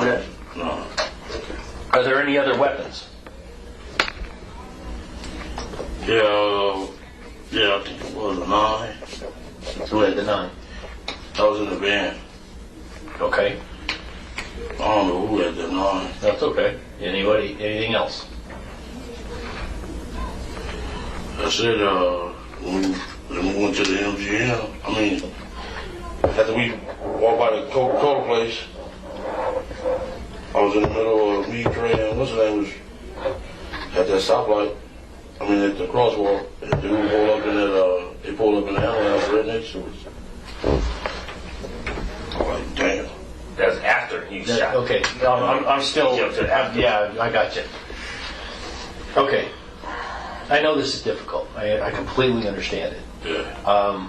over there? No. Are there any other weapons? Yeah, I think it was a 9. Who had the 9? I was in the van. Okay. I don't know who had the 9. That's okay. Anybody? Anything else? I said, when we went to the MGM, I mean, after we walked by the Coca-Cola place, I was in the middle of me, Trey, and what's his name was at that stoplight. I mean, at the crosswalk. And the dude pulled up in that, they pulled up in the ambulance right next to us. I'm like, damn. That's after he shot. Okay. I'm still. Yeah, I got you. Okay. I know this is difficult. I completely understand it. Yeah.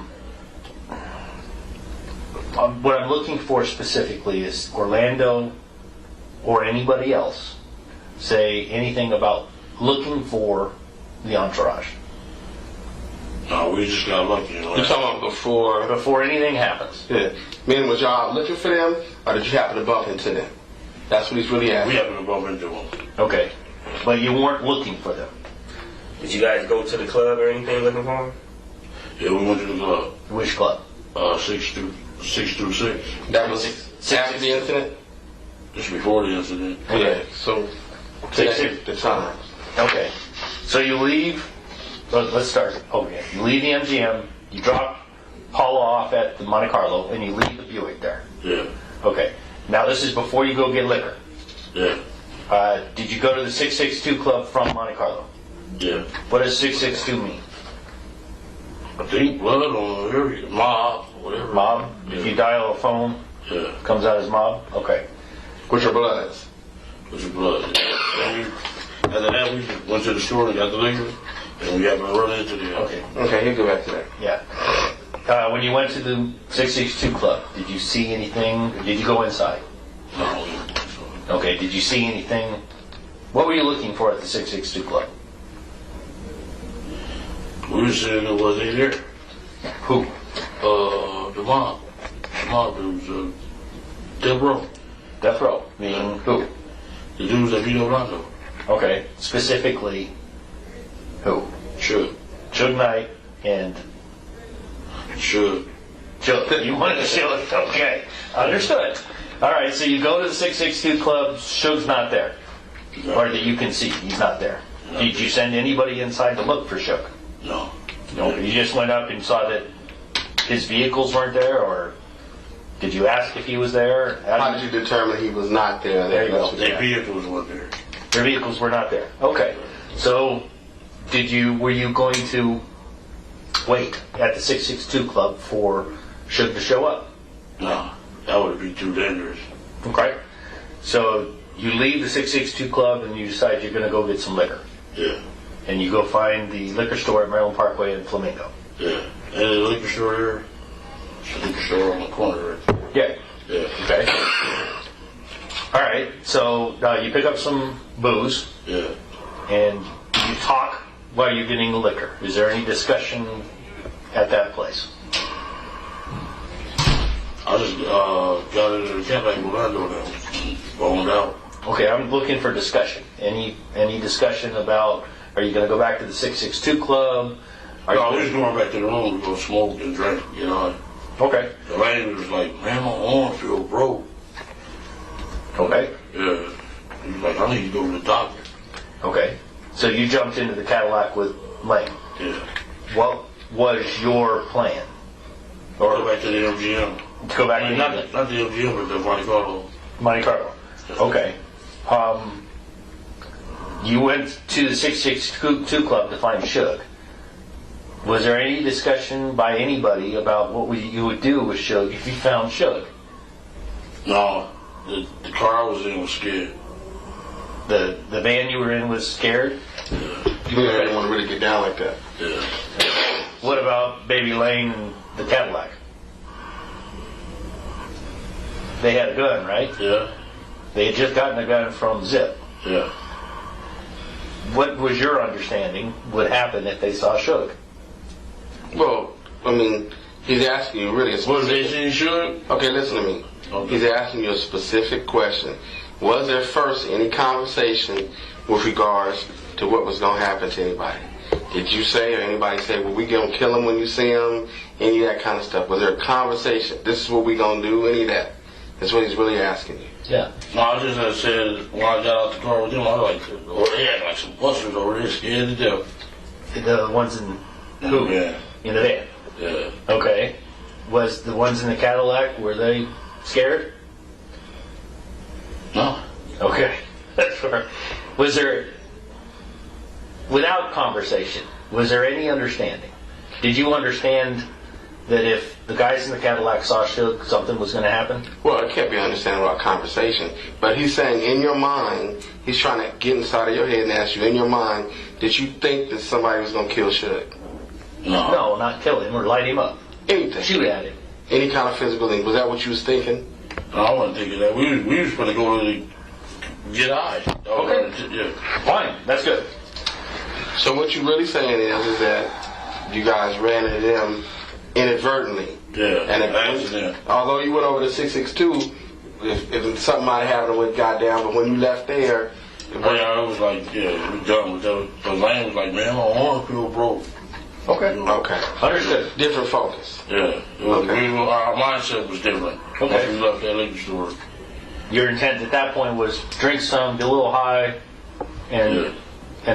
What I'm looking for specifically is Orlando or anybody else say anything about looking for the entourage. No, we just got lucky. You talking about Before anything happens. Yeah. Meaning, was y'all looking for them, or did you happen to bump into them? That's what he's really asking. We happened to bump into them. Okay. But you weren't looking for them. Did you guys go to the club or anything looking for him? Yeah, we went to the club. Which club? 6 through 6. That was after the incident? Just before the incident. Yeah. So, the time. Okay. So you leave. Let's start. Okay. You leave the MGM. You drop Paula off at the Monte Carlo, and you leave the Buick there. Yeah. Okay. Now this is before you go get liquor. Yeah. Did you go to the 662 Club from Monte Carlo? Yeah. What does 662 mean? I think blood on area. Mob, whatever. Mob? Yeah. If you dial a phone, Yeah. comes out as mob? Okay. With your bloods? With your blood. Yeah. After that, we just went to the store and got the liquor, and we happened to run into the. Okay. Okay, he'll go back to that. Yeah. When you went to the 662 Club, did you see anything? Did you go inside? No. Okay. Did you see anything? What were you looking for at the 662 Club? We were saying it wasn't there. Who? The mob. The mob dudes, Death Row. Death Row. Meaning who? The dudes that beat up Rondo. Okay. Specifically, who? Suge. Suge Knight and Suge. Suge. You wanted to show it. Okay. Understood. All right. So you go to the 662 Club. Suge's not there. Or that you can see. He's not there. Did you send anybody inside to look for Suge? No. No. You just went up and saw that his vehicles weren't there, or did you ask if he was there? How did you determine he was not there? There you go. Their vehicles weren't there. Their vehicles were not there. Okay. So, were you going to wait at the 662 Club for Suge to show up? No. That would be too dangerous. Okay. So, you leave the 662 Club and you decide you're going to go get some liquor. Yeah. And you go find the liquor store at Maryland Parkway in Flamingo. Yeah. And the liquor store there. The liquor store on the corner there. Yeah. Yeah. Okay. All right. So you pick up some booze. Yeah. And you talk while you're getting the liquor. Is there any discussion at that place? I just got into the camp like Orlando and boned out. Okay, I'm looking for discussion. Any discussion about, are you going to go back to the 662 Club? No, we just going back to the room to go smoke and drink, you know. Okay. The lady was like, man, my arm feel broke. Okay. Yeah. He was like, I need to go to the doctor. Okay. So you jumped into the Cadillac with Lane. Yeah. What was your plan? Or go back to the MGM. To go back I mean, to not the MGM, but the Monte Carlo. Monte Carlo. Okay. You went to the 662 Club to find Suge. Was there any discussion by anybody about what you would do with Suge if you found Suge? No. The car I was in was scared. The van you were in was scared? Yeah. You didn't want to really get down like that. Yeah. What about Baby Lane and the Cadillac? They had a gun, right? Yeah. They had just gotten a gun from Zip. Yeah. What was your understanding would happen if they saw Suge? Well, I mean, he's asking you really a Was specific... they saying Suge? Okay, listen to me. Okay. He's asking you a specific question. Was there first any conversation with regards to what was going to happen to anybody? Did you say or anybody say, well, we going to kill him when you see him? Any of that kind of stuff. Was there a conversation? This is what we going to do? Any of that? That's what he's really asking you. Yeah. No, I just said when I got out the car with him, I was like, oh, they had like some busters over there scared to death. The ones in who? Yeah. In the van. Yeah. Okay. Was the ones in the Cadillac, were they scared? No. Okay. That's right. Was there, without conversation, was there any understanding? Did you understand that if the guys in the Cadillac saw Suge, something was going to happen? Well, it can't be understanding about conversation. But he's saying in your mind, he's trying to get inside of your head and ask you, in your mind, did you think that somebody was going to kill Suge? No. No, not kill him or light him up. Anything. Shoot at him. Any kind of physical thing. Was that what you was thinking? No, I wasn't thinking that. We was going to go to get eyes. Okay. Yeah. Fine. That's good. So what you're really saying is that you guys ran into them inadvertently. Yeah. And accident. although you went over to 662, if something might have happened with goddamn, but when you left there, It was like, yeah, we done with that. The land was like, man, my arm feel broke. Okay. Okay. Understood. Different focus. Yeah. Okay. Our mindset was different. Okay. Once we left that liquor store. Your intent at that point was drink some, get a little high, and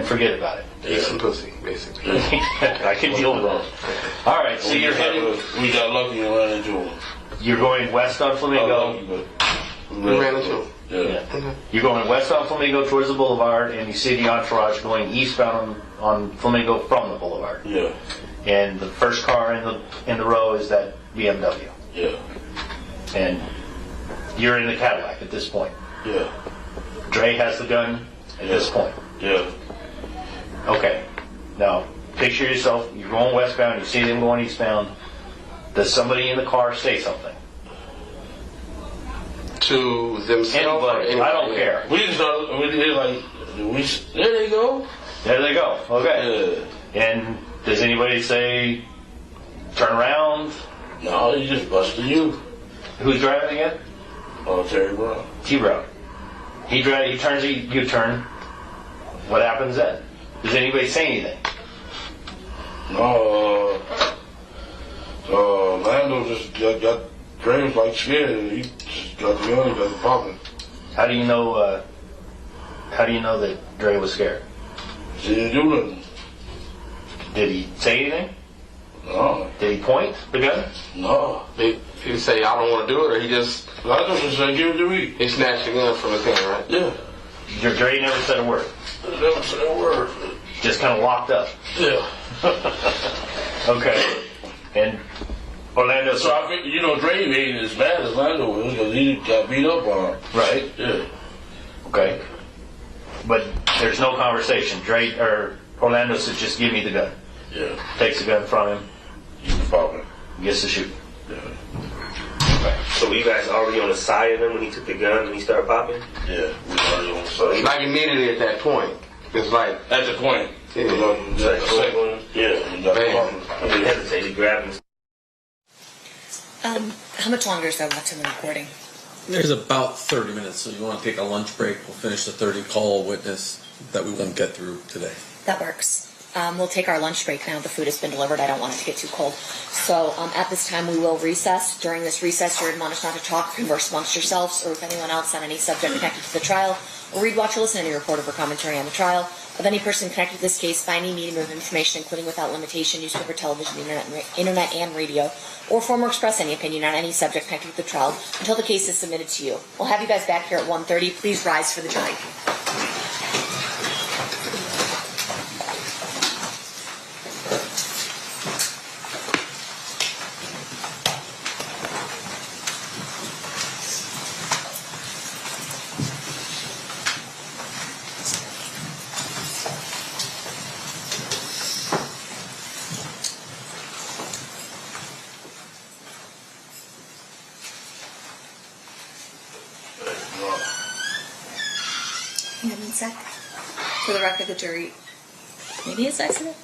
forget about it. Eat some pussy, basically. I can deal with that. All right, so you're heading. We got lucky and ran into him. You're going west on Flamingo. We ran into him. Yeah. You're going west on Flamingo towards the boulevard, and you see the entourage going eastbound on Flamingo from the boulevard. Yeah. And the first car in the row is that BMW. Yeah. And you're in the Cadillac at this point. Yeah. Dre has the gun at this point. Yeah. Okay. Now, picture yourself, you're going westbound, you see them going eastbound. Does somebody in the car say something? To themselves? Anybody. I don't care. We just there they go. There they go. Okay. Yeah. And does anybody say, turn around? No, he just busted you. Who's driving again? Oh, Terry Brown. T-Brown. He turns a U-turn. What happens then? Does anybody say anything? No, Lando just got Dre like scared and he just got the gun and got it popping. How do you know that Dre was scared? He didn't do nothing. Did he say anything? No. Did he point the gun? No. He say, I don't want to do it, or he just... Lando just said, give it to me. He snatched the gun from his hand, right? Yeah. Dre never said a word. Never said a word. Just kind of walked up. Yeah. Okay. And Orlando. So I think, Dre ain't as bad as Lando was because he got beat up on him. Right. Yeah. Okay. But there's no conversation. Orlando says, just give me the gun. Yeah. Takes the gun from him. He's popping. Gets to shoot. Yeah. Okay. So were you guys already on the side of him when he took the gun and he started popping? Yeah. We already on the side. Like immediately at that point. It's like... At the point. Yeah. Yeah. He got Bam. He didn't hesitate. He grabbed him. How much longer is there left in the recording? There's about 30 minutes, so you want to take a lunch break. We'll finish the 30 call witness that we won't get through today. That works. We'll take our lunch break now. The food has been delivered. I don't want it to get too cold. So at this time, we will recess. During this recess, you're admonished not to talk, converse amongst yourselves, or with anyone else on any subject connected to the trial, or read, watch, or listen to any report or commentary on the trial of any person connected to this case by any medium of information, including without limitation, newspaper, television, internet, and radio, or form or express any opinion on any subject connected with the trial until the case is submitted to you. We'll have you guys back here at 1:30. Please rise for the jury. Hang on one sec. For the record, the jury... Maybe it's accident?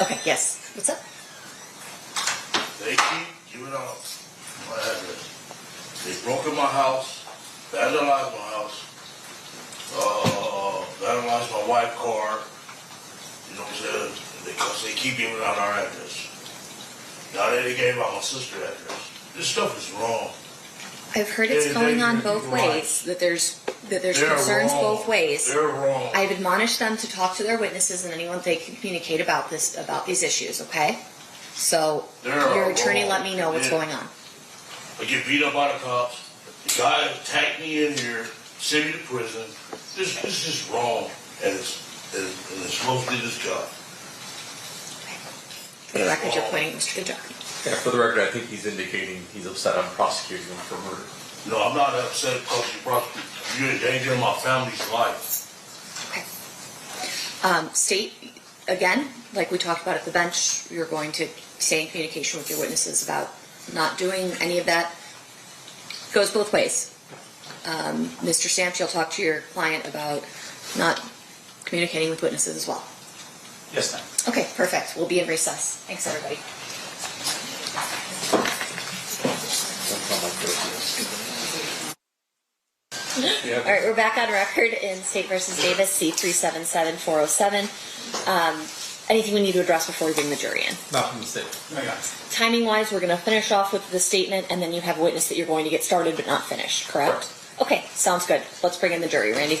Okay, yes. What's up? They keep giving out my address. They broke in my house. vandalized my house, vandalized my wife's car, you know what I'm saying? Because they keep giving out our address. Now they gave out my sister's address. This stuff is wrong. I've heard it's going on both ways, that there's concerns both ways. They're wrong. I've admonished them to talk to their witnesses and anyone they can communicate about these issues, okay? So your attorney let me know what's going on. I get beat up by the cops. The guy attacked me in here, sent me to prison. This is just wrong, and it's mostly this guy. For the record, you're pointing at Mr. Goodjob. Yeah, for the record, I think he's indicating he's upset I'm prosecuting him for murder. No, I'm not upset because you're endangering my family's life. Okay. State, again, like we talked about at the bench, you're going to stay in communication with your witnesses about not doing any of that. Goes both ways. Mr. Sanft, you'll talk to your client about not communicating with witnesses as well. Yes, ma'am. Okay, perfect. We'll be in recess. Thanks, everybody. All right, we're back on record in State versus Davis, C377407. Anything we need to address before we bring the jury in? Not from the state. Timing-wise, we're going to finish off with the statement, and then you have a witness that you're going to get started but not finished, correct? Okay, sounds good. Let's bring in the jury. Randy?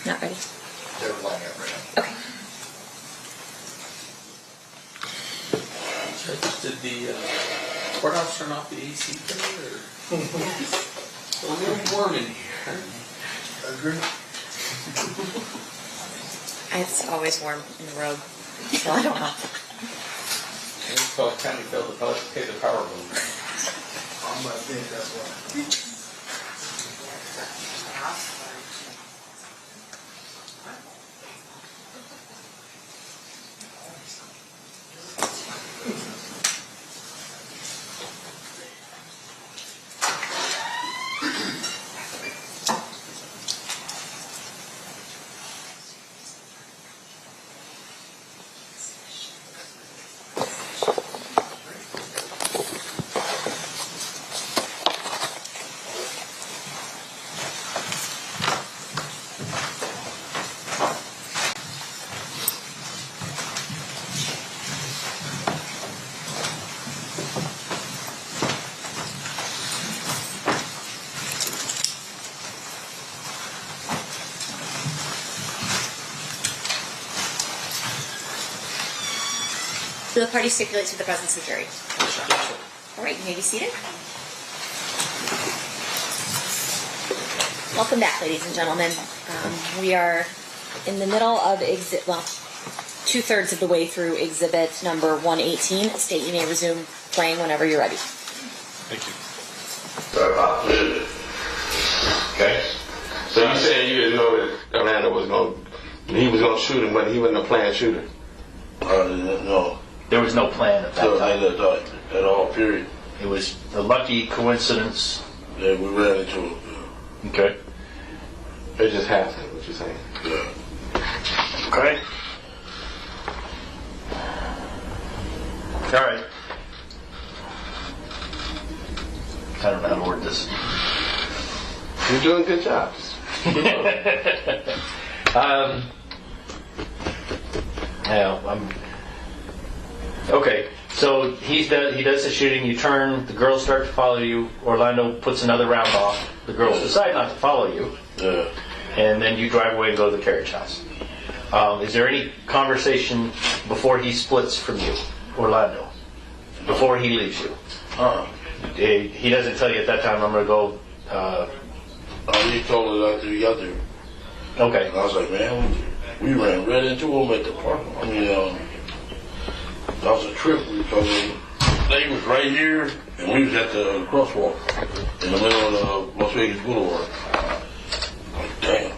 Not ready? They're lining up right now. Okay. Did the courthouse turn off the AC thing, or? It's a little warm in here. Agree. It's always warm in the road, so I don't know. So County failed to pay the power bill. I think that's why. Do the party stipulate to the presence of the jury? All right, you may be seated. Welcome back, ladies and gentlemen. We are in the middle of two-thirds of the way through exhibit number 118. State, you may resume playing whenever you're ready. Thank you. Okay. So you saying you didn't know that Orlando was going to shoot him, but he wasn't a planned shooter? I didn't know. There was no plan at that time. At all, period. It was a lucky coincidence. Yeah, we ran into it. Okay. It just happened, what you're saying. Yeah. Okay. All right. I don't know how to word this. You're doing a good job. Okay, so he does the shooting, you turn, the girls start to follow you, Orlando puts another round off, the girls decide not to follow you, Yeah. and then you drive away and go to the carriage house. Is there any conversation before he splits from you, Orlando? Before he leaves you? He doesn't tell you at that time, I'm going to go... He told us after we got there. Okay. And I was like, man, we ran right into him at the park. I mean, that was a trip because they was right here and we was at the crosswalk in the middle of Las Vegas Boulevard. Like, damn.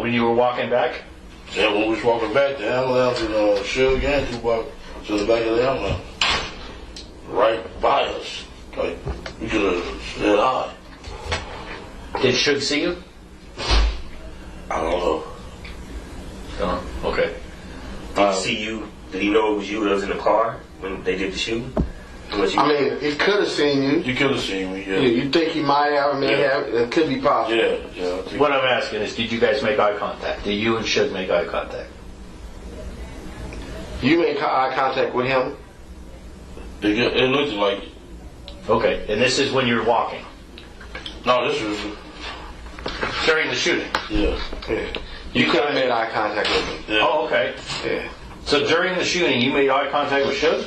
When you were walking back? Yeah, when we was walking back, the ambulance and Suge and Tupac to the back of the ambulance, right by us. Like, we could have said hi. Did Suge see you? I don't know. Oh, okay. Did he see you? Did he know it was you that was in the car when they did the shooting? I mean, he could have seen you. You could have seen me, yeah. You think he might have, may have? It could be possible. Yeah. I think- What I'm asking is, did you guys make eye contact? Did you and Suge make eye contact? You make eye contact with him? It looked like, Okay, and this is when you're walking no, this was, during the shooting. yeah. You could have made eye contact with him. Yeah. Oh, okay. Yeah. So during the shooting, you made eye contact with Suge?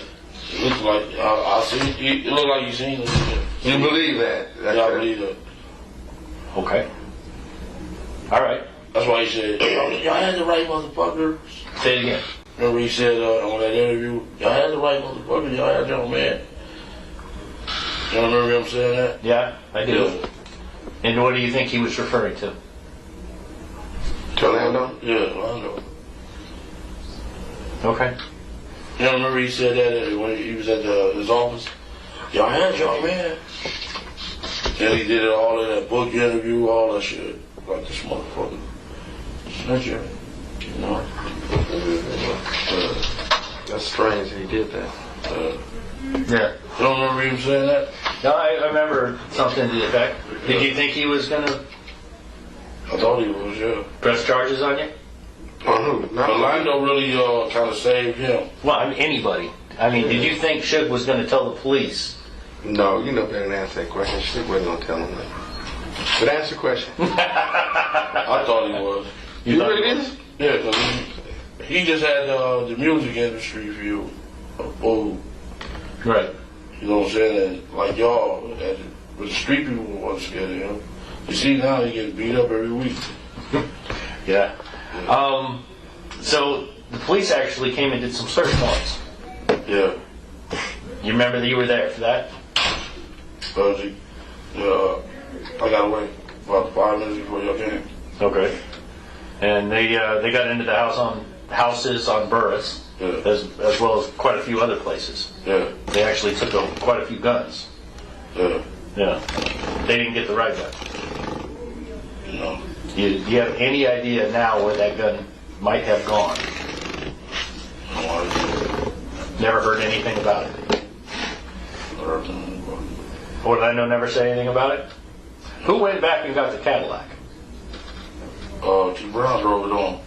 It looked like, I see, it looked like you seen it. You believe that? Yeah, I believe that. Okay. All right. That's why he said, y'all had the right motherfuckers. Say it again. Remember he said on that interview, y'all had the right motherfuckers, y'all had your man. You don't remember him saying that? Yeah, I do. And what do you think he was referring to? Orlando? Yeah, I know. Okay. You don't remember he said that when he was at his office? Y'all had your man. And he did it all in that book interview, all that shit. Like this motherfucker. Snitcher. You know? That's strange that he did that. Yeah. You don't remember him saying that? No, I remember something to the effect. Did you think he was going to I thought he was, yeah. press charges on you? On who? No. Orlando really kind of saved him. Well, I mean, anybody. I mean, did you think Suge was going to tell the police? No, you know better than answer that question. She wasn't going to tell him that. But answer the question. I thought he was. You thought really he did? Yeah, because he just had the music industry view of old. Right. You know what I'm saying? And like y'all, but the street people wasn't scared of him. You see now he gets beat up every week. Yeah. So the police actually came and did some search warrants. Yeah. You remember that you were there for that? I got away about 5 minutes before y'all came. Okay. And they got into the houses on Burris, Yeah. as well as quite a few other places. Yeah. They actually took quite a few guns. Yeah. Yeah. They didn't get the right gun. You know. Do you have any idea now where that gun might have gone? No idea. Never heard anything about it. What did I know? Never say anything about it. Who went back and got the Cadillac? T. Brown drove it on.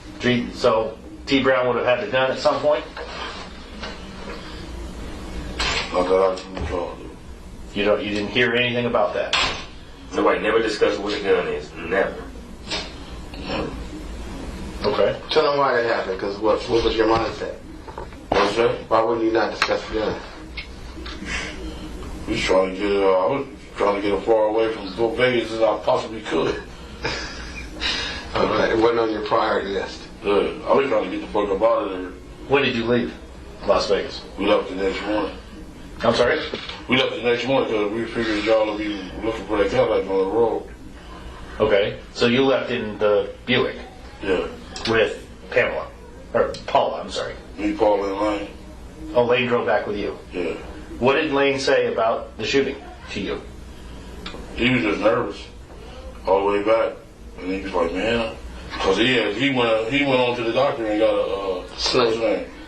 So T. Brown would have had the gun at some point. Not that I can recall. You didn't hear anything about that. Nobody never discussed what a gun is. Never. Okay. Tell them why that happened, because what was your mindset? What's that? Why wouldn't you not discuss the gun? I was trying to get as far away from Vegas as I possibly could. It wasn't on your priority list. I was trying to get the fuck up out of there. When did you leave Las Vegas? We left the next morning. I'm sorry? We left the next morning because we figured y'all would be looking for that Cadillac on the road. Okay. So you left in the Buick Yeah. with Pamela. Or Paula, I'm sorry. Me, Paul, and Lane. Oh, Lane drove back with you. Yeah. What did Lane say about the shooting to you? He was just nervous all the way back. And he was like, man, because he went on to the doctor and got a Sling.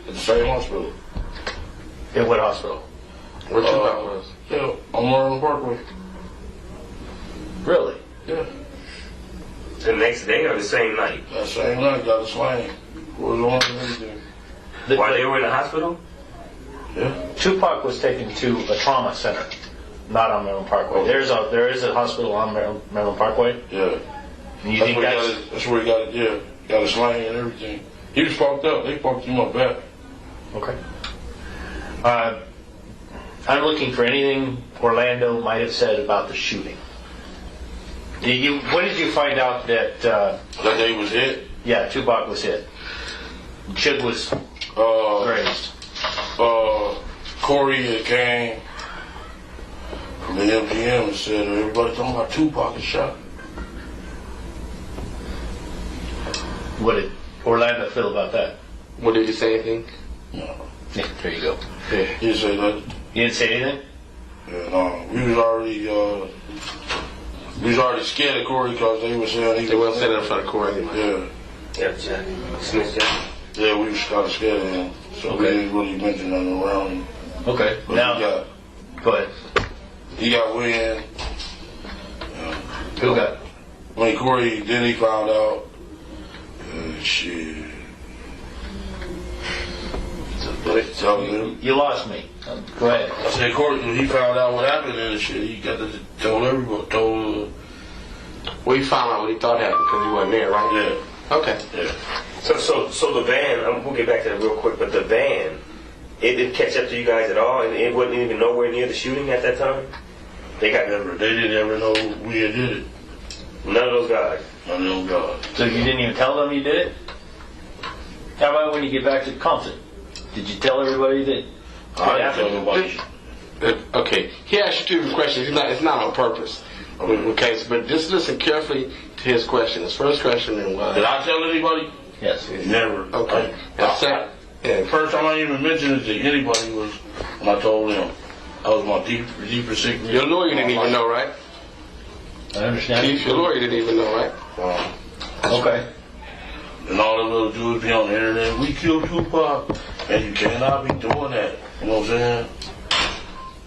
at the same hospital. At what hospital? Where Tupac was? Yeah, on Marion Parkway. Really? Yeah. The next day or the same night? That same night, got a sling. Was on and everything. While they were in the hospital? Yeah. Tupac was taken to a trauma center, not on Maryland Parkway. There is a hospital on Maryland Parkway. Yeah. And you think That's where he got it, yeah. Got a sling and everything. He was fucked up. They fucked him up bad. Okay. I'm looking for anything Orlando might have said about the shooting. When did you find out that? That day was hit. Yeah, Tupac was hit. Suge was grazed. Corey had came from the MGM and said, everybody talking about Tupac is shot. What did Orlando feel about that? What, did you say anything? No. Yeah, there you go. Yeah, he didn't say nothing. You didn't say anything? Yeah, no, we was already scared of Corey because they was saying They wasn't saying that in front of court anyway. Yeah. Yeah, Jack. Smith Jack. Yeah, we was kind of scared of him, so we Okay. didn't really mention nothing around him. Okay. But Now, go ahead. he got wind. Who got? When Corey Diddy found out, shit. Tell me. You lost me. Go ahead. I said Corey, when he found out what happened and shit, he got to tell everybody. Well, he found out what he thought happened because he wasn't there, right? Yeah. Okay. Yeah. So the van, we'll get back to that real quick, but the van, it didn't catch up to you guys at all, and it wasn't even nowhere near the shooting at that time? They They didn't ever know we had did it. none of those guys. None of them guys. So you didn't even tell them you did it? How about when you get back to Compton? Did you tell everybody that? I didn't tell nobody. Okay. He asked you two questions. It's not on purpose. Okay, but just listen carefully to his question. His first question was... Did I tell anybody? Yes. Never. Okay. First time I even mentioned it to anybody was when I told him. That was my deeper secret. Your lawyer didn't even know, right? I understand. Chief, your lawyer didn't even know, right? Okay. And all the little dudes be on the internet, we killed Tupac. And you cannot be doing that. You know what I'm saying?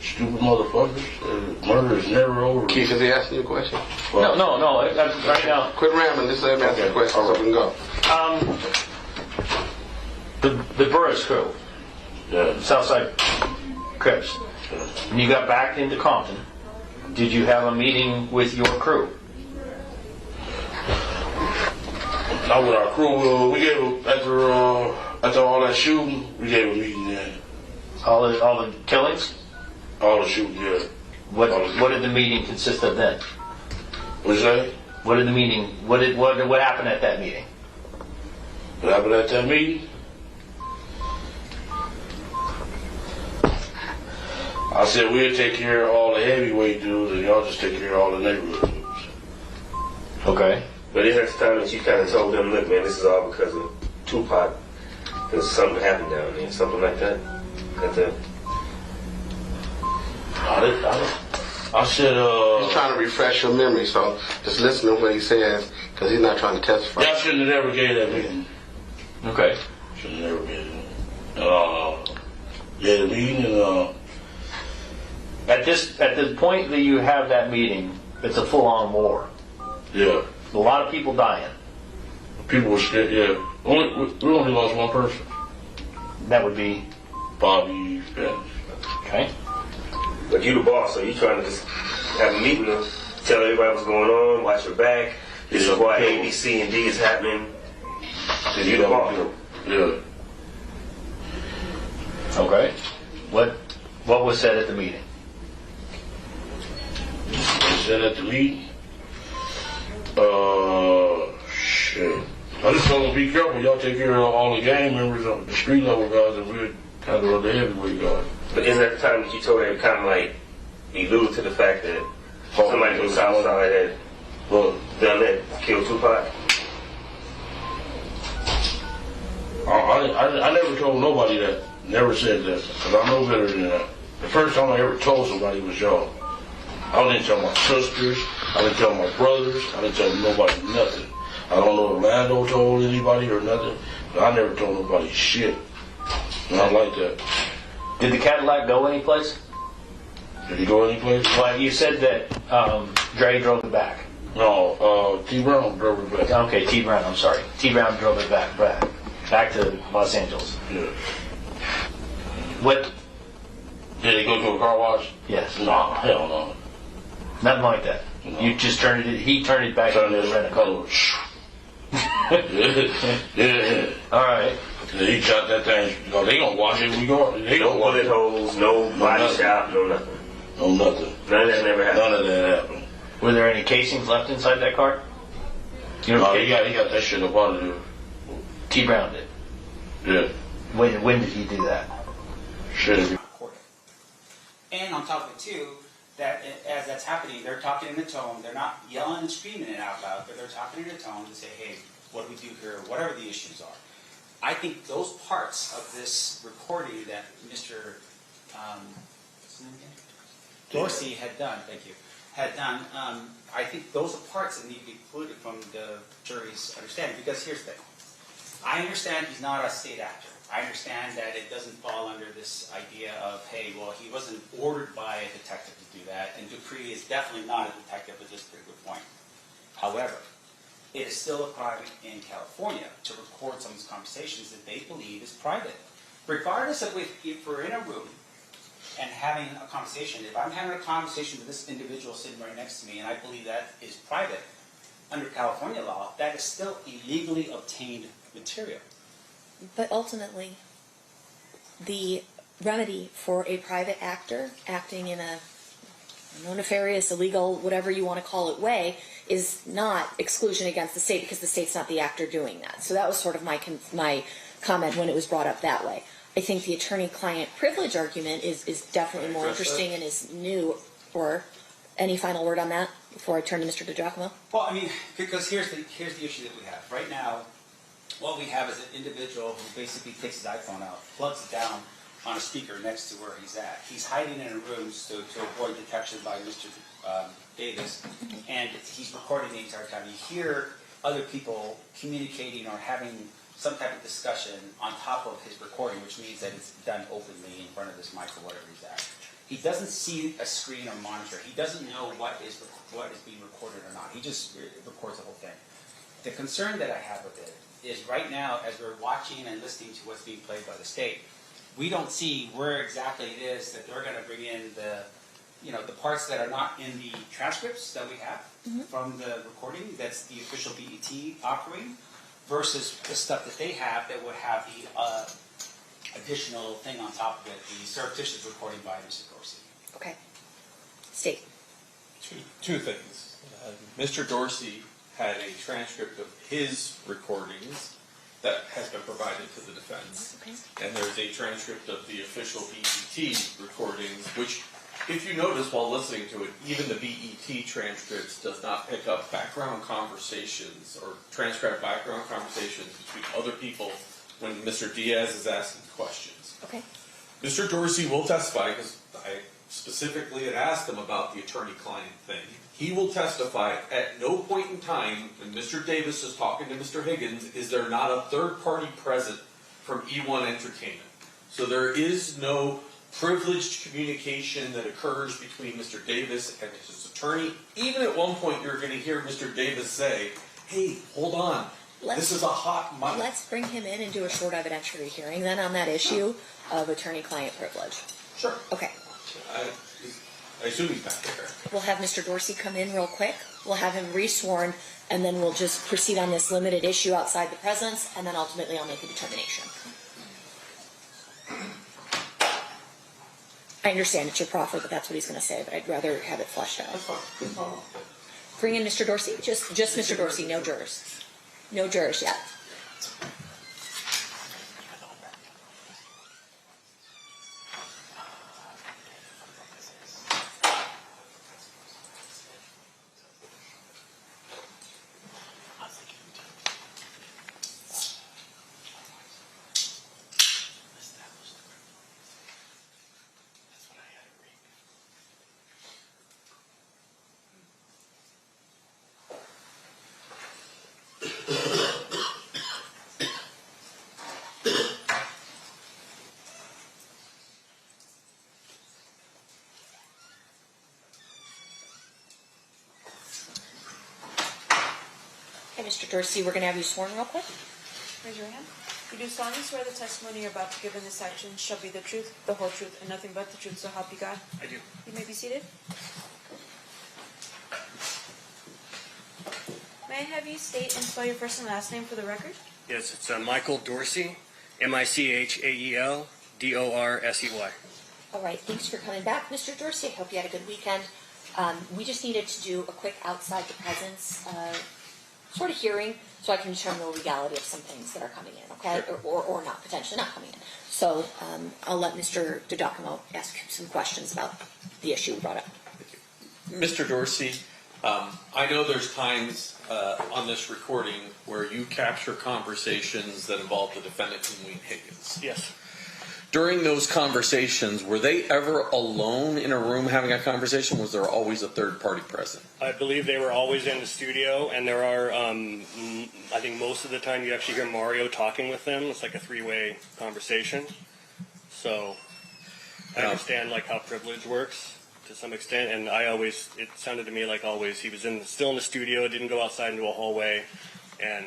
Stupid motherfuckers. Murder is never over. Keith, is he asking you a question? No. Right now. Quit rambling. Just let him ask you a question so we can go. The Burris crew, Yeah. South Side Crips. When you got back into Compton, did you have a meeting with your crew? Not with our crew. We gave after all that shooting, we gave a meeting then. All the killings? All the shooting, yeah. What did the meeting consist of then? What'd you say? What did the meeting? What happened at that meeting? What happened at that meeting? I said we'll take care of all the heavyweight dudes and y'all just take care of all the neighborhood dudes. Okay. But it's at the time that you kind of told them, look, man, this is all because of Tupac. There's something happened down there, something like that. I said, He's trying to refresh your memory, so just listen to what he says, because he's not trying to testify. y'all shouldn't have never gave that meeting. Okay. Shouldn't have never gave it. Yeah, the meeting and At the point that you have that meeting, it's a full-on war. yeah. A lot of people dying. People were scared, yeah. We only lost one person. That would be Bobby Spence. okay. But you the boss, so you trying to just have a meeting to tell everybody what's going on, watch your back. This is why A, B, C, and D is happening. Because you the boss. Yeah. Okay. What was said at the meeting? They said at the meeting, shit. I just told them be careful, y'all take care of all the gang members, the street level guys, and we're kind of the heavyweight guys. But isn't that the time that you told her kind of like alluded to the fact that somebody from Southside had done that, killed Tupac? I never told nobody that. Never said that. Because I know better than that. The first time I ever told somebody was y'all. I didn't tell my sisters. I didn't tell my brothers. I didn't tell nobody nothing. I don't know if Lando told anybody or nothing. But I never told nobody shit. Not like that. Did the Cadillac go anyplace? Did he go anyplace? Well, you said that Dre drove it back. No, T. Brown drove it back. Okay, T. Brown. I'm sorry. T. Brown drove it back to Los Angeles. Yeah. What? Did he go to a car wash? Yes. No, hell no. Nothing like that. No. You just turned it. He turned it back into the rent-a-car. Yeah. All right. Yeah, he shot that thing. No, they gonna wash it. We go. They No gonna wash bullet it. holes, no body nothing. shop, no nothing. No nothing. None of that never happened. None of that happened. Were there any casings left inside that car? You know, He got that shit up out of there. T. Brown did. Yeah. When did he do that? Shit. And on top of it too, that as that's happening, they're talking in a tone. They're not yelling and screaming it out loud, but they're talking in a tone to say, "Hey, what do we do here? Whatever the issues are." I think those parts of this recording that Mr. What's his name again? Dorsey had done, thank you, had done, I think those are parts that need to be included from the jury's understanding, because here's the thing. I understand he's not a state actor. I understand that it doesn't fall under this idea of, hey, well, he wasn't ordered by a detective to do that, and Dupree is definitely not a detective at this particular point. However, it is still a crime in California to record someone's conversations that they believe is private. Regardless of if we're in a room and having a conversation, if I'm having a conversation with this individual sitting right next to me and I believe that is private, under California law, that is still illegally obtained material. But ultimately, the remedy for a private actor acting in a nefarious, illegal, whatever you want to call it, way is not exclusion against the state, because the state's not the actor doing that. So that was sort of my comment when it was brought up that way. I think the attorney-client privilege argument is definitely more interesting and is new. Or any final word on that before I turn to Mr. DiGiacomo? Well, I mean, because here's the issue that we have. Right now, what we have is an individual who basically takes his iPhone out, plugs it down on a speaker next to where he's at. He's hiding in a room to avoid detection by Mr. Davis, and he's recording the entire time. You hear other people communicating or having some type of discussion on top of his recording, which means that it's done openly in front of this mic or whatever he's at. He doesn't see a screen or monitor. He doesn't know what is being recorded or not. He just records the whole thing. The concern that I have with it is right now, as we're watching and listening to what's being played by the state, we don't see where exactly it is that they're going to bring in the parts that are not in the transcripts that we have from the recording. That's the official BET operating, versus the stuff that they have that would have the additional thing on top of it, the surreptitious recording by Mr. Dorsey. Okay. State. Two things. Mr. Dorsey had a transcript of his recordings that has been provided to the defense. Okay. And there's a transcript of the official BET recordings, which, if you notice while listening to it, even the BET transcripts does not pick up background conversations or transcribe background conversations between other people when Mr. Diaz is asking questions. Okay. Mr. Dorsey will testify, because I specifically had asked him about the attorney-client thing. He will testify at no point in time when Mr. Davis is talking to Mr. Higgins is there not a third party present from E1 Entertainment. So there is no privileged communication that occurs between Mr. Davis and his attorney. Even at one point you're going to hear Mr. Davis say, hey, hold on, this is a hot mic. Let's bring him in and do a short evidentiary hearing then on that issue of attorney-client privilege. Sure. Okay. I assume he's back there. We'll have Mr. Dorsey come in real quick. We'll have him resworn, and then we'll just proceed on this limited issue outside the presence, and then ultimately I'll make a determination. I understand it's your proffer, but that's what he's going to say, but I'd rather have it fleshed out. That's fine. Oh. Bring in Mr. Dorsey. Just Mr. Dorsey, no jurors. No jurors yet. Okay, Mr. Dorsey, we're going to have you sworn real quick. Raise your hand. You do solemnly swear the testimony you're about to give in this action shall be the truth, the whole truth, and nothing but the truth, so help you God? I do. You may be seated. May I have you state and spell your first and last name for the record? Yes, it's Michael Dorsey, Michaeldorsey. All right, thanks for coming back, Mr. Dorsey. I hope you had a good weekend. We just needed to do a quick outside the presence sort of hearing so I can determine the legality of some things that are coming in, okay? Sure. Or not, potentially not coming in. So I'll let Mr. DiGiacomo ask some questions about the issue we brought up. Mr. Dorsey, I know there's times on this recording where you capture conversations that involve the defendant, Duane Higgins. Yes. During those conversations, were they ever alone in a room having a conversation? Was there always a third party present? I believe they were always in the studio, and there are, I think most of the time you actually hear Mario talking with them. It's like a three-way conversation. So I understand like how privilege works to some extent, and it sounded to me like always he was still in the studio, didn't go outside into a hallway, and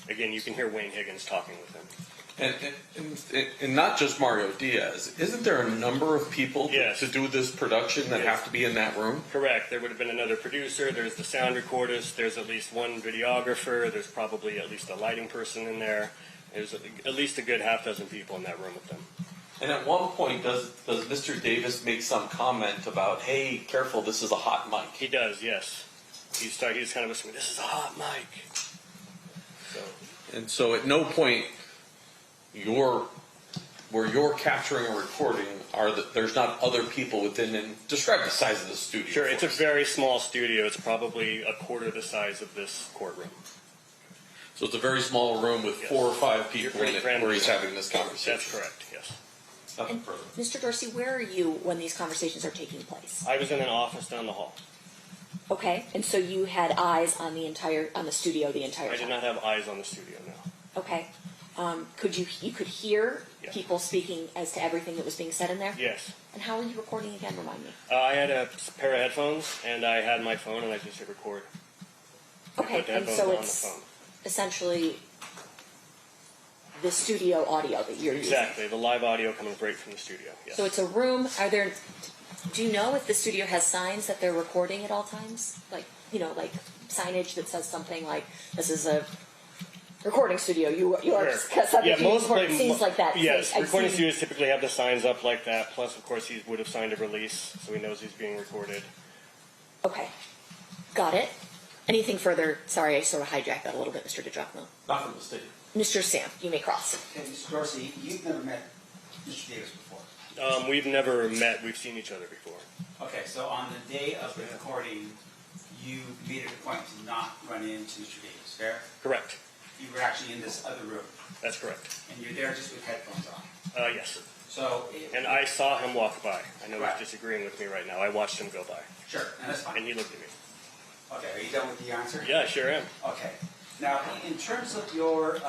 again, you can hear Duane Higgins talking with him. And not just Mario Diaz. Isn't there a number of people Yes. to do this production that have to be in that room? Correct. There would have been another producer. There's the sound recordist. There's at least one videographer. There's probably at least a lighting person in there. There's at least a good half dozen people in that room with them. And at one point, does Mr. Davis make some comment about, hey, careful, this is a hot mic? He does, yes. He's kind of whispering, this is a hot mic. And so at no point where you're capturing or recording there's not other people within, and describe the size of the studio. Sure, it's a very small studio. It's probably a quarter the size of this courtroom. So it's a very small room with 4 or 5 people in it friendly. where he's having this conversation. That's correct, yes. Nothing further. Mr. Dorsey, where are you when these conversations are taking place? I was in an office down the hall. Okay, and so you had eyes on the studio the entire time? I did not have eyes on the studio, no. Okay. You could hear Yes. people speaking as to everything that was being said in there? Yes. And how were you recording again, remind me? I had a pair of headphones, and I had my phone, and I just hit record. Okay, put the and headphones so on it's the phone. essentially the studio audio that you're using? Exactly, the live audio coming right from the studio, yes. So it's a room, do you know if the studio has signs that they're recording at all times? Like signage that says something like, this is a recording studio, you are subject to recording, scenes like that. Yes, I've recording seen- studios typically have the signs up like that, plus of course he would have signed a release, so he knows he's being recorded. Okay, got it. Anything further? Sorry, I sort of hijacked that a little bit, Mr. DeJochno. Not from the state. Mr. Sanft, you may cross. Okay, Mr. Dorsey, you've never met Mr. Davis before. We've never met, we've seen each other before. Okay, so on the day of the recording, you made it a point to not run into Mr. Davis, fair? Correct, You were actually in this other room, that's correct. and you're there just with headphones on. Yes, So, and I saw him walk by. I know Right. he's disagreeing with me right now. I watched him go by, sure, and that's and fine. he looked at me. Okay, are you done with the answer? Yeah, I sure am. Okay. Now, in terms of your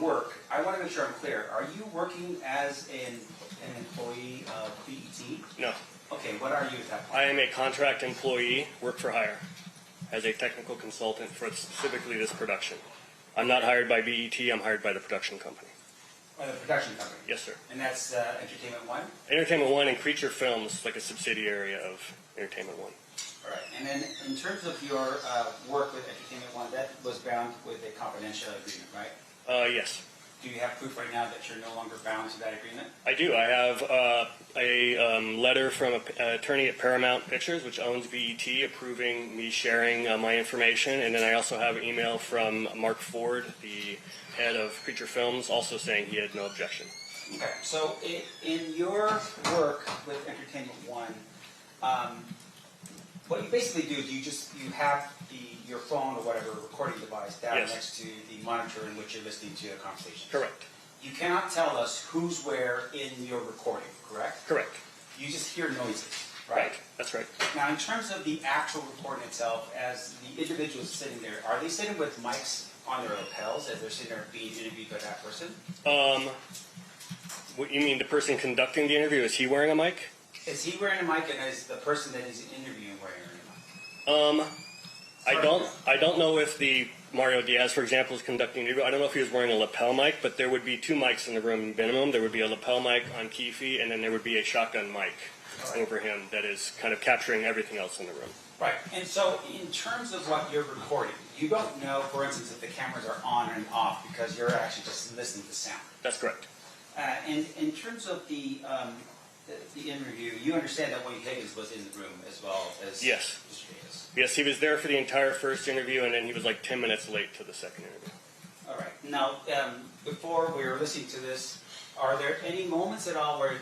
work, I want to make sure I'm clear. Are you working as an employee of BET? No, Okay, what are you at that point? I am a contract employee, work for hire, as a technical consultant for specifically this production. I'm not hired by BET, I'm hired by the production company. By the production company? Yes, sir. And that's Entertainment One? Entertainment One and Creature Films, like a subsidiary of Entertainment One. All right. And then in terms of your work with Entertainment One, that was bound with a confidential agreement, right? Yes, Do you have proof right now that you're no longer bound to that agreement? I do. I have a letter from an attorney at Paramount Pictures, which owns BET, approving me sharing my information. And then I also have an email from Mark Ford, the head of Creature Films, also saying he had no objection. Okay. So in your work with Entertainment One, what you basically do is you have your phone or whatever recording device down Yes. next to the monitor in which you're listening to a conversation. Correct. You cannot tell us who's where in your recording, correct? Correct. You just hear noises, right? That's right. Now, in terms of the actual recording itself, as the individuals sitting there, are they sitting with mics on their lapels as they're sitting there being interviewed by that person? What you mean, the person conducting the interview, is he wearing a mic? Is he wearing a mic, and is the person that he's interviewing wearing a mic? I don't know if the Mario Diaz, for example, is conducting the interview. I don't know if he was wearing a lapel mic, but there would be 2 mics in the room minimum. There would be a lapel mic on Keefe, and then there would be a shotgun mic over him that is kind of capturing everything else in the room. Right. And so, in terms of what you're recording, you don't know, for instance, if the cameras are on and off because you're actually just listening to sound. That's correct. And in terms of the interview, you understand that Duane Higgins was in the room as well as Yes. Mr. Davis. Yes, he was there for the entire first interview, and then he was like 10 minutes late to the second interview. All right. Now, before we were listening to this, are there any moments at all where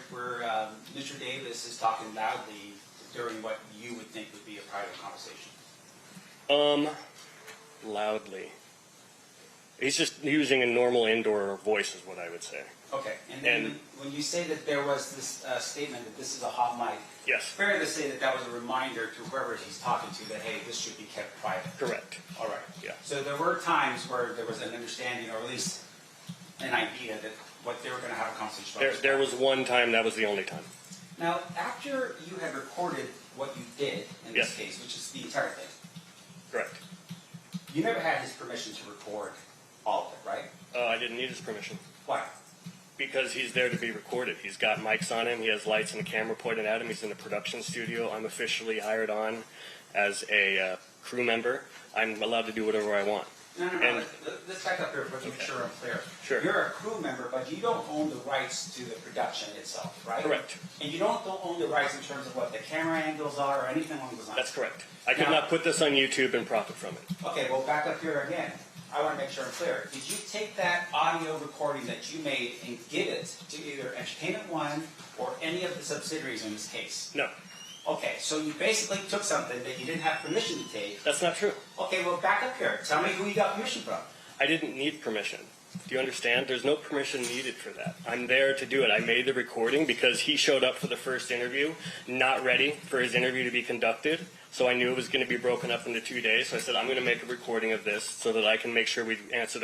Mr. Davis is talking loudly during what you would think would be a private conversation? Loudly. He's just using a normal indoor voice is what I would say. Okay, and then when you say that there was this statement that this is a hot mic, Yes. fair to say that that was a reminder to whoever he's talking to that, hey, this should be kept private. Correct. All right. Yeah. So there were times where there was an understanding, or at least an idea that what they were going to have a conversation about. There was one time, that was the only time. Now, after you had recorded what you did in this Yes. case, which is the entire thing, Correct. you never had his permission to record all of it, right? I didn't need his permission. Why? Because he's there to be recorded. He's got mics on him. He has lights and a camera pointed at him. He's in a production studio. I'm officially hired on as a crew member. I'm allowed to do whatever I want. No. And- Let's back up here to make sure I'm clear. Sure. You're a crew member, but you don't own the rights to the production itself, right? Correct. And you don't own the rights in terms of what the camera angles are or anything along those lines. That's correct. I could Now- not put this on YouTube and profit from it. Okay, well, back up here again. I want to make sure I'm clear. Did you take that audio recording that you made and give it to either Entertainment One or any of the subsidiaries in this case? No, Okay, so you basically took something that you didn't have permission to take. that's not true. Okay, well, back up here. Tell me who you got permission from. I didn't need permission. Do you understand? There's no permission needed for that. I'm there to do it. I made the recording because he showed up for the first interview, not ready for his interview to be conducted. So I knew it was going to be broken up into 2 days. So I said, I'm going to make a recording of this so that I can make sure we ask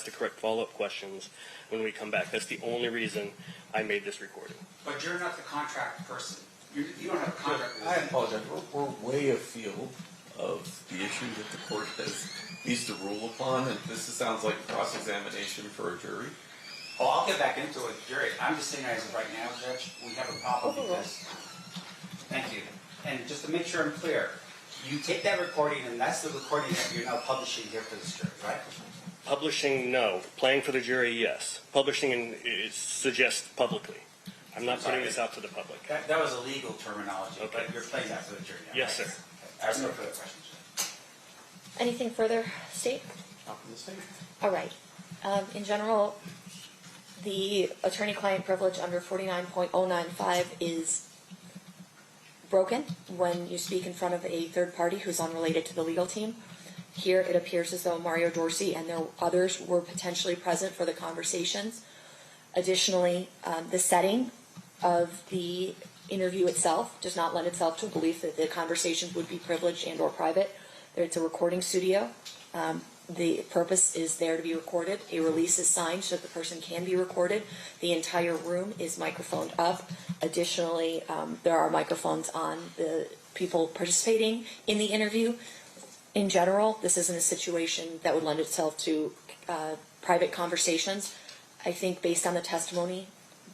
the correct follow-up questions when we come back. That's the only reason I made this recording. But you're not the contract person. You don't have a contract with I them. apologize. We're way afield of the issue that the court needs to rule upon, and this sounds like cross-examination for a jury. Oh, I'll get back into it, Jerry. I'm just saying as of right now, Judge, we have a problem because... Thank you. And just to make sure I'm clear, you take that recording and that's the recording that you're now publishing here for this jury, right? Publishing, no. Playing for the jury, yes. Publishing suggests publicly. I'm not putting this out to the public. That was a legal terminology, Okay. but you're playing that for the jury now, Yes, right? sir. I have no further questions. Anything further, State? Top of the state. All right. In general, the attorney-client privilege under 49.095 is broken when you speak in front of a third party who's unrelated to the legal team. Here, it appears as though Mario Dorsey and there others were potentially present for the conversations. Additionally, the setting of the interview itself does not lend itself to a belief that the conversations would be privileged and or private. It's a recording studio. The purpose is there to be recorded. A release is signed so that the person can be recorded. The entire room is microphoned up. Additionally, there are microphones on the people participating in the interview. In general, this isn't a situation that would lend itself to private conversations. I think based on the testimony,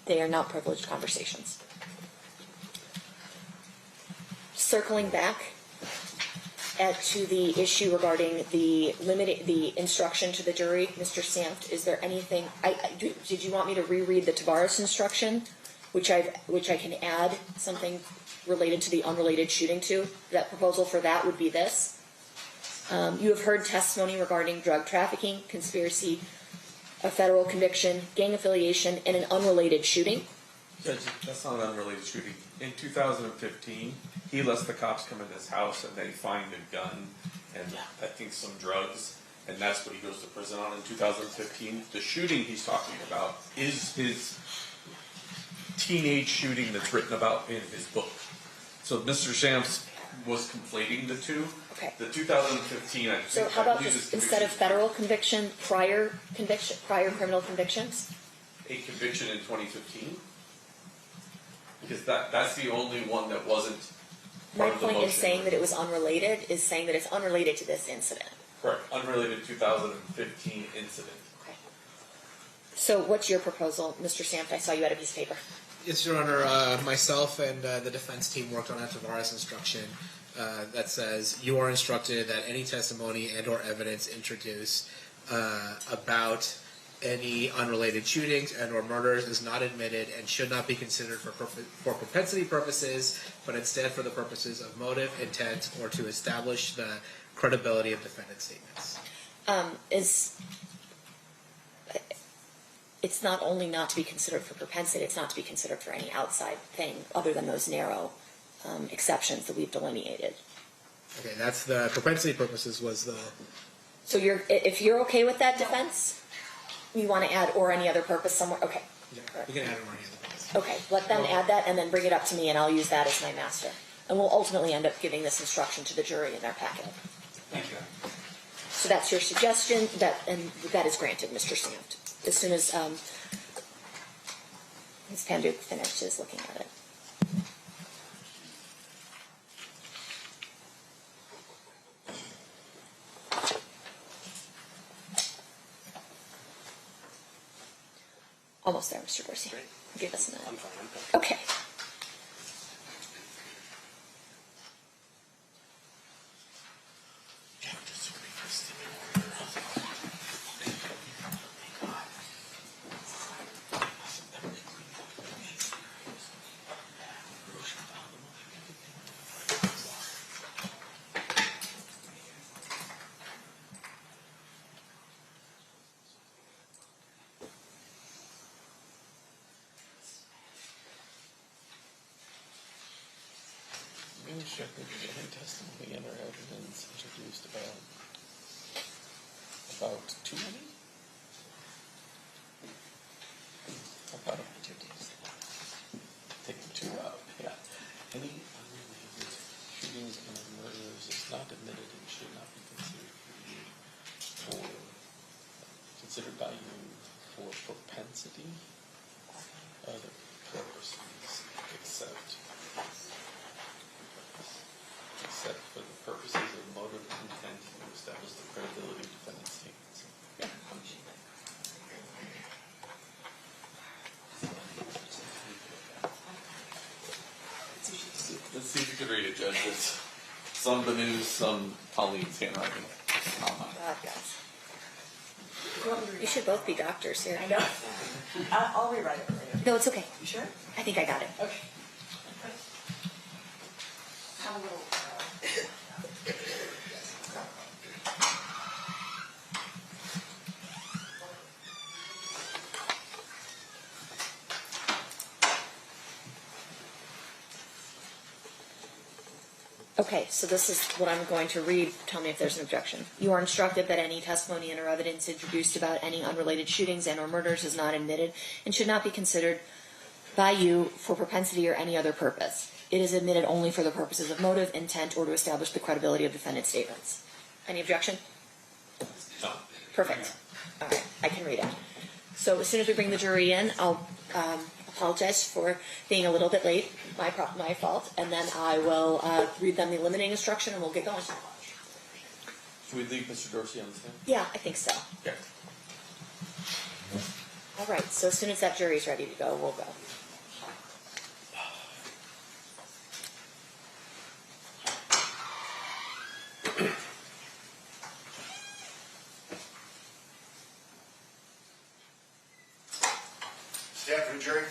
they are not privileged conversations. Circling back to the issue regarding the instruction to the jury, Mr. Sanft, is there anything? Did you want me to reread the Tavares instruction, which I can add something related to the unrelated shooting to? That proposal for that would be this. You have heard testimony regarding drug trafficking, conspiracy, a federal conviction, gang affiliation, and an unrelated shooting. Judge, that's not an unrelated shooting. In 2015, he lets the cops come in his house and they find a gun and I think some drugs, and that's what he goes to prison on in 2015. The shooting he's talking about is his teenage shooting that's written about in his book. So Mr. Shams was conflating the two. Okay. The 2015, I So think, how I about believe just is instead of federal conviction, prior criminal convictions? a conviction in 2015? Because that's the only one that wasn't My part of the point in motion. saying that it was unrelated is saying that it's unrelated to this incident. Correct. Unrelated 2015 incident. Okay. So what's your proposal, Mr. Sanft? I saw you had a piece of paper. Yes, Your Honor. Myself and the defense team worked on a Tavares instruction that says you are instructed that any testimony and or evidence introduced about any unrelated shootings and or murders is not admitted and should not be considered for propensity purposes, but instead for the purposes of motive, intent, or to establish the credibility of defendant statements. It's not only not to be considered for propensity, it's not to be considered for any outside thing other than those narrow exceptions that we've delineated. Okay, that's the propensity purposes was the. So if you're okay with that defense, you want to add or any other purpose somewhere, okay. Yeah, we can add it or any other purpose. Okay, let them add that and then bring it up to me and I'll use that as my master. And we'll ultimately end up giving this instruction to the jury in their packet. Thank you. So that's your suggestion, and that is granted, Mr. Sanft. As soon as Ms. Panduke finishes looking at it. Almost there, Mr. Dorsey. Great. Give us a minute. I'm fine. I'm fine. Okay. Any testimony and or evidence introduced about too many? About take the two out. Yeah. Any unrelated shootings and murders is not admitted and should not be considered by you for propensity other purposes except for the purposes of motive intent to establish the credibility of defendant's statements. Yeah. Let's see if you can read it, Judge. It's some Banu's, some Pauline's handwriting. God, guys. You should both be doctors here. I know. I'll rewrite it for you. No, it's okay. You sure? I think I got it. Okay. Have a little. Okay, so this is what I'm going to read. Tell me if there's an objection. You are instructed that any testimony and or evidence introduced about any unrelated shootings and or murders is not admitted and should not be considered by you for propensity or any other purpose. It is admitted only for the purposes of motive, intent, or to establish the credibility of defendant's statements. Any objection? No. Perfect. All right, I can read it. So as soon as we bring the jury in, I'll apologize for being a little bit late, my fault, and then I will read them the limiting instruction and we'll get going. Should we leave Mr. Dorsey on the stand? Yeah, I think so. Okay. All right, so as soon as that jury's ready to go, we'll go. Stand for the jury.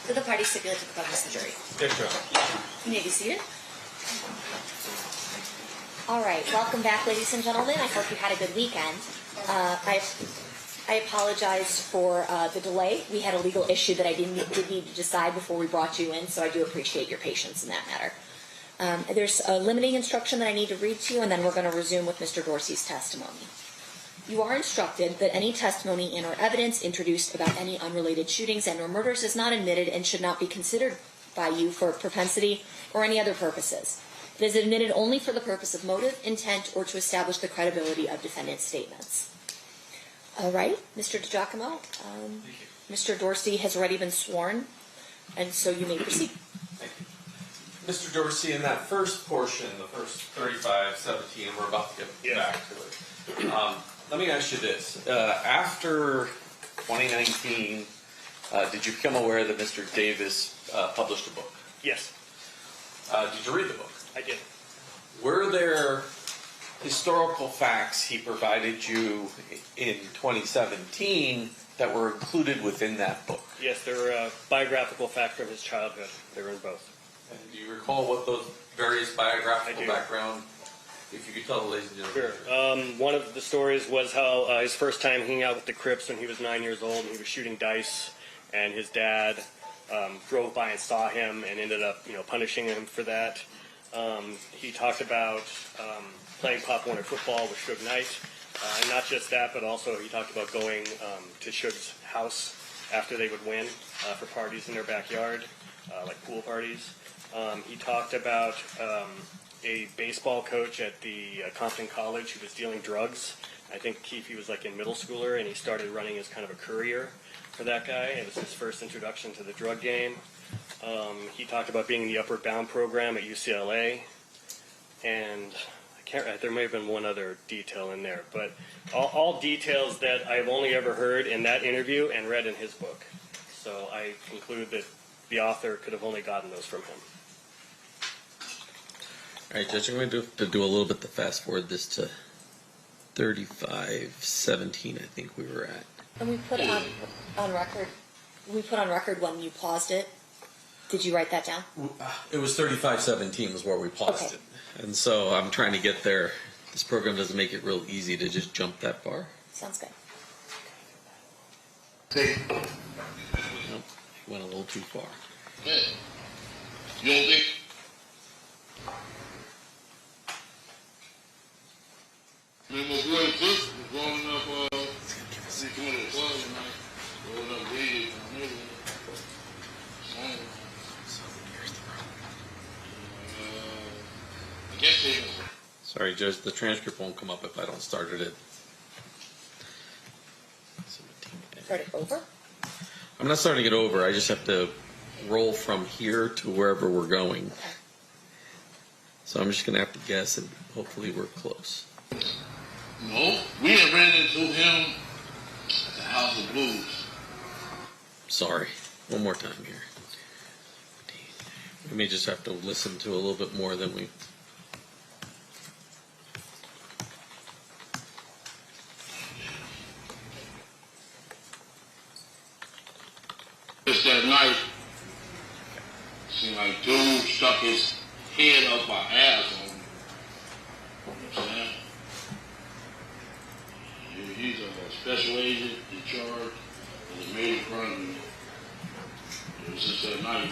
Did the party stipulate to the presence of the jury? Yes, sir. You may be seated. All right, welcome back, ladies and gentlemen. I hope you had a good weekend. I apologize for the delay. We had a legal issue that I did need to decide before we brought you in, so I do appreciate your patience in that matter. There's a limiting instruction that I need to read to you, and then we're going to resume with Mr. Dorsey's testimony. You are instructed that any testimony and or evidence introduced about any unrelated shootings and or murders is not admitted and should not be considered by you for propensity or any other purposes. It is admitted only for the purpose of motive, intent, or to establish the credibility of defendant's statements. All right, Mr. DiGiacomo, Mr. Dorsey has already been sworn, and so you may proceed. Thank you. Mr. Dorsey, in that first portion, the first 35-17, we're about to get back to it. Let me ask you this. After 2019, did you become aware that Mr. Davis published a book? Yes, Did you read the book? I did. Were there historical facts he provided you in 2017 that were included within that book? Yes, there were biographical facts from his childhood. They were in both. And do you recall what those various biographical I do. background, if you could tell the ladies and gentlemen? Sure. One of the stories was how his first time hanging out with the Crips when he was 9 years old, and he was shooting dice, and his dad drove by and saw him and ended up, punishing him for that. He talked about playing Pop Warner football with Suge Knight, and not just that, but also he talked about going to Suge's house after they would win for parties in their backyard, like pool parties. He talked about a baseball coach at the Compton College who was dealing drugs. I think Keefe was like in middle schooler, and he started running as kind of a courier for that guy. It was his first introduction to the drug game. He talked about being in the Upward Bound program at UCLA, and there may have been one other detail in there, but all details that I've only ever heard in that interview and read in his book. So I conclude that the author could have only gotten those from him. All right, Judge, I'm going to do a little bit to fast forward this to 35:17, I think we were at. And we put on record. We put on record when you paused it. Did you write that down? It was 35:17 was where we paused Okay. it. And so I'm trying to get there. This program doesn't make it real easy to just jump that far. Sounds good. Nope, went a little too far. Hey, you don't think? Man, my boy Duke was rolling up, he's going to the club tonight, rolling up weed in the neighborhood. I guess they was. Sorry, Judge, the transcript won't come up if I don't start it at 17. Start it over? I'm not starting it over. I just have to roll from here to wherever we're going. So I'm just going to have to guess, and hopefully we're close. No, we had ran into him at the House of Blues. Sorry. One more time here. We may just have to listen to a little bit more than we... Just that night, seemed like dude stuck his head up our ass on him. You know what I'm saying? He's a special agent in charge of the major crime. It was just that night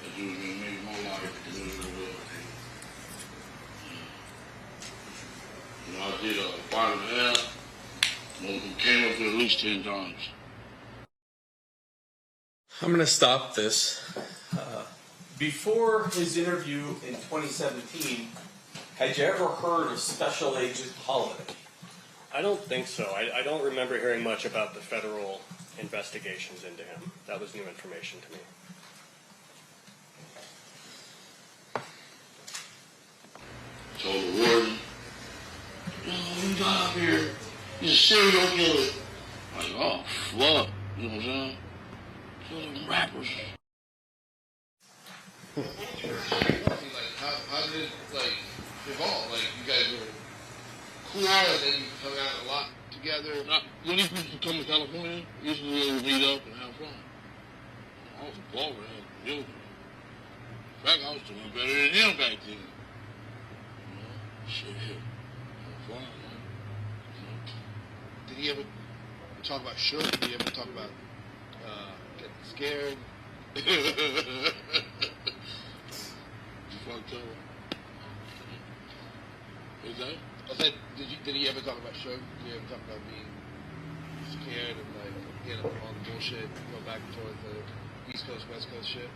that dude was going to make my life a little bit. You know, I did a 5.5. Came up to at least 10 times. I'm going to stop this. Before his interview in 2017, had you ever heard of Special Agent Holiday? I don't think so. I don't remember hearing much about the federal investigations into him. That was new information to me. Told the warden, you got up here, he's a serial killer. Like, oh, fuck. You know what I'm saying? Kill them rappers. Like, how did it, like, evolve? Like, you guys were cool, and then you hung out a lot together? When these people come to California, usually we meet up and have fun. I was a baller, I had to deal with him. In fact, I was doing better than him back then. You know? Shit, have fun, man. Did he ever talk about Suge? Did he ever talk about getting scared? You fucked up. Is that? I said, did he ever talk about Suge? Did he ever talk about being scared and like, you know, all the bullshit, go back and forth, the East Coast, West Coast shit?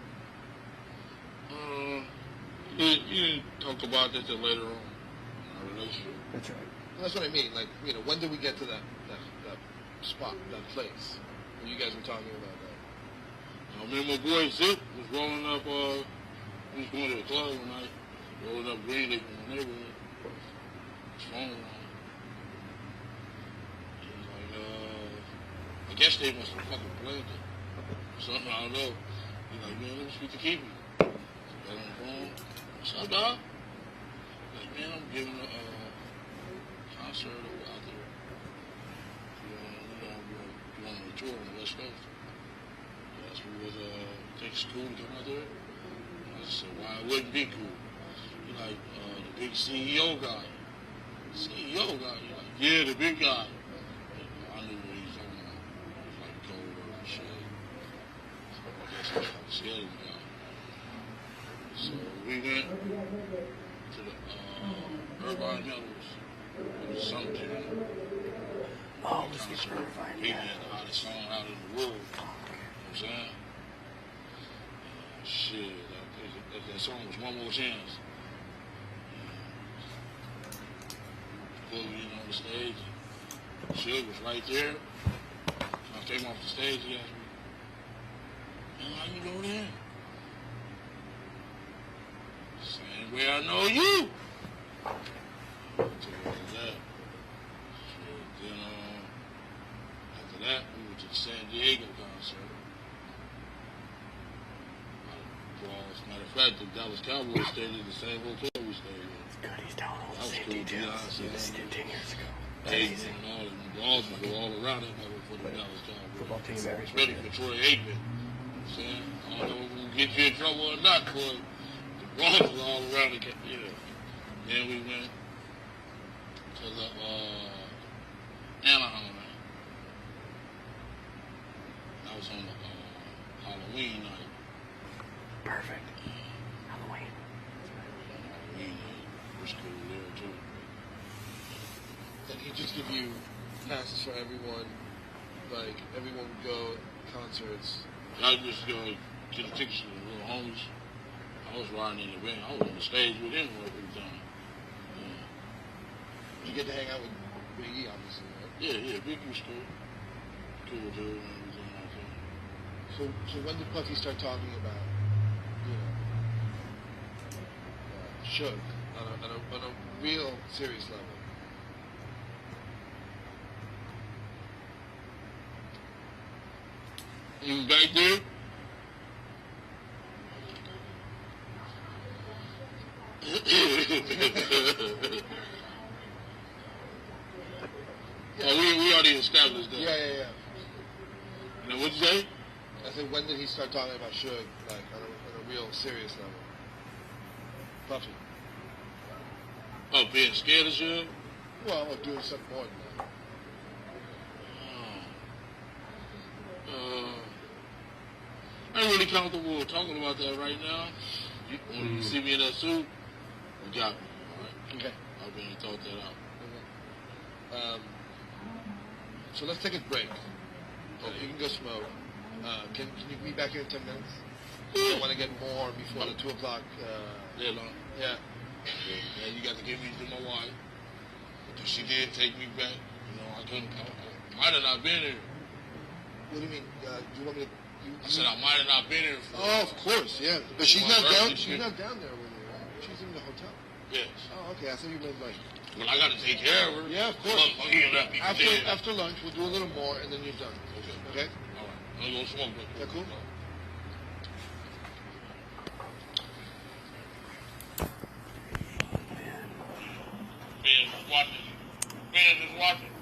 You didn't talk about that till later on in our relationship. That's right. That's what I mean. Like, you know, when did we get to that spot, that place? When you guys were talking about that? I remember my boy Zip was rolling up, he was going to the club one night, rolling up green in the neighborhood. His phone was on. He was like, I guess they must have fucking played it. Something, I don't know. He's like, man, let me speak to Keefe. Got on the phone. What's up, dog? Man, I'm giving a concert out there. We're on a tour on the West Coast. That's what we was think it's cool to come out there. I said, why it wouldn't be cool? You're like the big CEO guy. CEO guy. You're like, yeah, the big guy. I knew what he was talking about. It was like cold and shit. I guess I was scared of the guy. So we went to the Urban Meadows. It was something. Oh, let's get verified. He had the hottest song out in the world. You know what I'm saying? Shit, that song was One More Chance. Pulled in on the stage. Suge was right there. I came off the stage, he asked me, man, how you know that? Same way I know you. I told him that. So then, after that, we went to the San Diego concert. As a matter of fact, the Dallas Cowboys stayed in the same hotel we stayed in. It's good, he's telling all the That was same cool, details. yeah. This did 10 years ago. Amazing. And all the balls would go all around that motherfucker for the Dallas Cowboys. Football team, It's everything. ready for Troy Aikman. You know what I'm saying? I don't know if we'll get you in trouble or not, but the balls were all around the Then we went to the Anaheim. That was on the Halloween night. Perfect. Halloween. Halloween night was cool there too. And he just give you passes for everyone, like everyone would go concerts. I just go get the tickets to the little homies. I was riding in the van. I was on the stage with him every time. You get to hang out with Big E, obviously, right? Yeah, Biggie was cool. Cool dude and everything like that. So when did Puffy start talking about, Suge on a real serious level? You was back there? We already established that. Yeah. Now, what'd you say? I said, when did he start talking about Suge, like on a real serious level? Puffy. Oh, being scared of Suge? Well, or doing something more than that. I ain't really comfortable talking about that right now. When you see me in that suit, you got me, all right? Okay. I've been thought that out. Okay. So let's take a break. You can go smoke. Can you be back here in 10 minutes? I want to get more before the 2 o'clock. Yeah, no. Yeah. Yeah, you got to give me to my wife. Because she did take me back. You know, I might have not been here. What do you mean? Do you want me to? I said I might have not been here. Oh, of course, yeah. But she's My not down. birthday She's trip. not down there with you, right? She's in the hotel. Yes. Oh, okay. I thought you meant like. Well, I got to take care of her. Yeah, of course. Well, he left me for dead. After lunch, we'll do a little more, and then you're done. Okay. All right. I'm going to smoke with you. Yeah, cool. Ben is watching. Ben is watching.